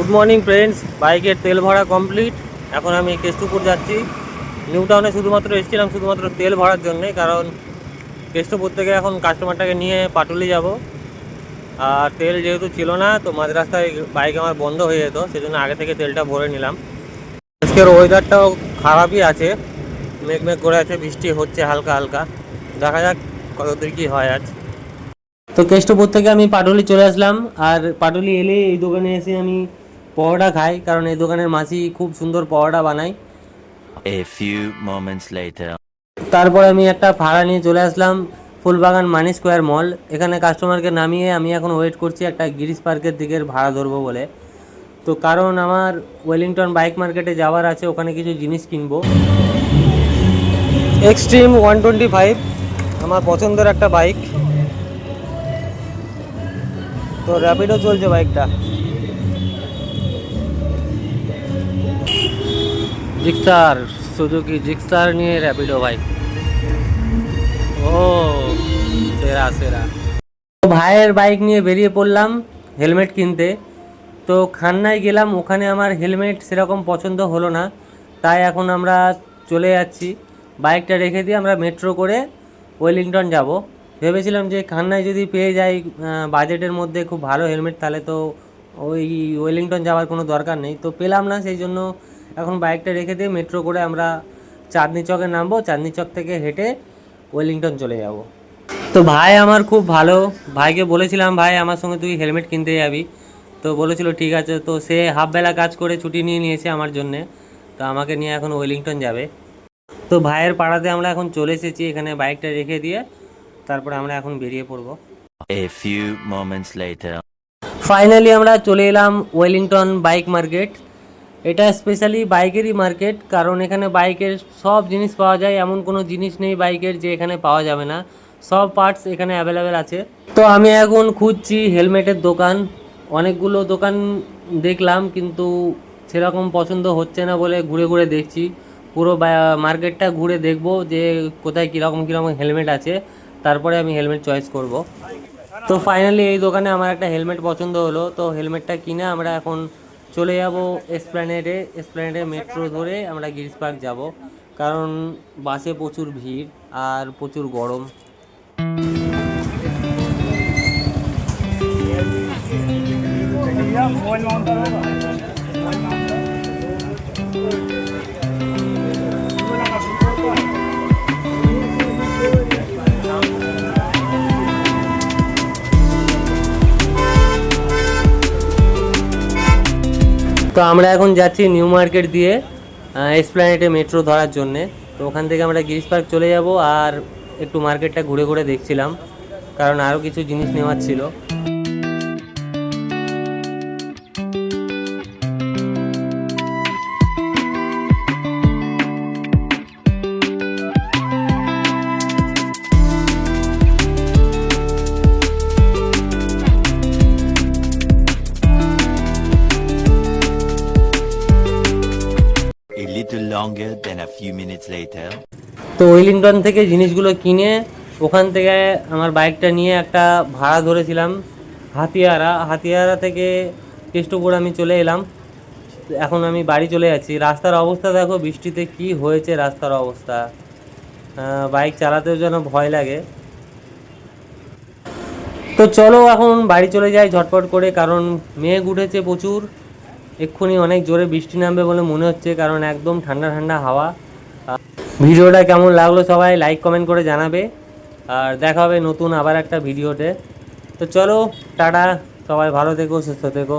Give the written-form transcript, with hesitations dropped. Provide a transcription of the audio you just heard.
Good morning friends, বাইকের তেল ভরা কমপ্লিট। এখন আমি কেষ্টপুর যাচ্ছি। নিউ টাউনে শুধুমাত্র এসেছিলাম শুধুমাত্র তেল ভরার জন্যে, কারণ কেষ্টপুর থেকে এখন কাস্টমারটাকে নিয়ে পাটুলি যাব। আর তেল যেহেতু ছিল না, তো মাঝ রাস্তায় বাইক আমার বন্ধ হয়ে যেত, সেজন্য আগে থেকে তেলটা ভরে নিলাম। আজকের ওয়েদারটাও খারাপই আছে, মেঘ মেঘ করে আছে, বৃষ্টি হচ্ছে হালকা হালকা। দেখা যাক কতদূর কী হয় আজ। তো কেষ্টপুর থেকে আমি পাটুলি চলে আসলাম। আর পাটুলি এলে এই দোকানে এসে আমি পরোটা খাই, কারণ এই দোকানের মাসি খুব সুন্দর পরোটা বানায়। A few moments later. তারপর আমি একটা ভাড়া নিয়ে চলে আসলাম ফুলবাগান মানি স্কোয়ার মল। এখানে কাস্টমারকে নামিয়ে আমি এখন ওয়েট করছি একটা গিরিশ পার্কের দিকের ভাড়া ধরবো বলে। তো কারণ আমার ওয়েলিংটন বাইক মার্কেটে যাওয়ার আছে, ওখানে কিছু জিনিস কিনবো। এক্সট্রিম 125 আমার পছন্দের একটা বাইক। তো র্যাপিডো চলছে বাইকটা। জিক্সার, সুজুকি জিক্সার নিয়ে র্যাপিডো বাইক। ও সেরা সেরা। তো ভাইয়ের বাইক নিয়ে বেরিয়ে পড়লাম হেলমেট কিনতে। তো খান্নায় গেলাম, ওখানে আমার হেলমেট সেরকম পছন্দ হলো না, তাই এখন আমরা চলে যাচ্ছি। বাইকটা রেখে দিয়ে আমরা মেট্রো করে ওয়েলিংটন যাব। ভেবেছিলাম যে খান্নায় যদি পেয়ে যাই বাজেটের মধ্যে খুব ভালো হেলমেট, তাহলে তো ওই ওয়েলিংটন যাওয়ার কোনো দরকার নেই। তো পেলাম না, সেই জন্য এখন বাইকটা রেখে দিয়ে মেট্রো করে আমরা চাঁদনি চকে নামবো। চাঁদনি চক থেকে হেঁটে ওয়েলিংটন চলে যাব। তো ভাই আমার খুব ভালো, ভাইকে বলেছিলাম ভাই আমার সঙ্গে তুই হেলমেট কিনতে যাবি, তো বলেছিল ঠিক আছে। তো সে হাফবেলা কাজ করে ছুটি নিয়ে নিয়েছে আমার জন্যে, তো আমাকে নিয়ে এখন ওয়েলিংটন যাবে। তো ভাইয়ের পাড়াতে আমরা এখন চলে এসেছি, এখানে বাইকটা রেখে দিয়ে তারপরে আমরা এখন বেরিয়ে পড়বো। A few moments later. Finally আমরা চলে এলাম ওয়েলিংটন বাইক মার্কেট। এটা স্পেশালি বাইকেরই মার্কেট, কারণ এখানে বাইকের সব জিনিস পাওয়া যায়, এমন কোনো জিনিস নেই বাইকের যে এখানে পাওয়া যাবে না। সব পার্টস এখানে অ্যাভেলেবেল আছে। তো আমি এখন খুঁজছি হেলমেটের দোকান। অনেকগুলো দোকান দেখলাম, কিন্তু সেরকম পছন্দ হচ্ছে না বলে ঘুরে ঘুরে দেখছি। পুরো মার্কেটটা ঘুরে দেখবো যে কোথায় কীরকম কীরকম হেলমেট আছে, তারপরে আমি হেলমেট চয়েস করব। তো ফাইনালি এই দোকানে আমার একটা হেলমেট পছন্দ হলো, তো হেলমেটটা কিনে আমরা এখন চলে যাব এসপ্ল্যানেডে। এসপ্ল্যানেডে মেট্রো ধরে আমরা গিরিশ পার্ক যাব, কারণ বাসে প্রচুর ভিড় আর প্রচুর গরম। তো আমরা এখন যাচ্ছি নিউ মার্কেট দিয়ে এসপ্ল্যানেডে মেট্রো ধরার জন্যে। তো ওখান থেকে আমরা গিরিশ পার্ক চলে যাব, আর একটু মার্কেটটা ঘুরে ঘুরে দেখছিলাম, কারণ আরও কিছু জিনিস নেওয়ার ছিল। A little longer than a few minutes later. তো ওয়েলিংটন থেকে জিনিসগুলো কিনে ওখান থেকে আমার বাইকটা নিয়ে একটা ভাড়া ধরেছিলাম হাতিয়ারা থেকে কেষ্টপুর আমি চলে এলাম। এখন আমি বাড়ি চলে যাচ্ছি। রাস্তার অবস্থা দেখো, বৃষ্টিতে কি হয়েছে রাস্তার অবস্থা, বাইক চালাতেও যেন ভয় লাগে। তো চলো এখন বাড়ি চলে যাই ঝটপট করে, কারণ মেঘ উঠেছে প্রচুর, এক্ষুনি অনেক জোরে বৃষ্টি নামবে বলে মনে হচ্ছে, কারণ একদম ঠান্ডা ঠান্ডা হাওয়া। ভিডিওটা কেমন লাগলো সবাই লাইক কমেন্ট করে জানাবে, আর দেখা হবে নতুন আবার একটা ভিডিওতে। তো চলো টাটা, সবাই ভালো থেকো, সুস্থ থেকো।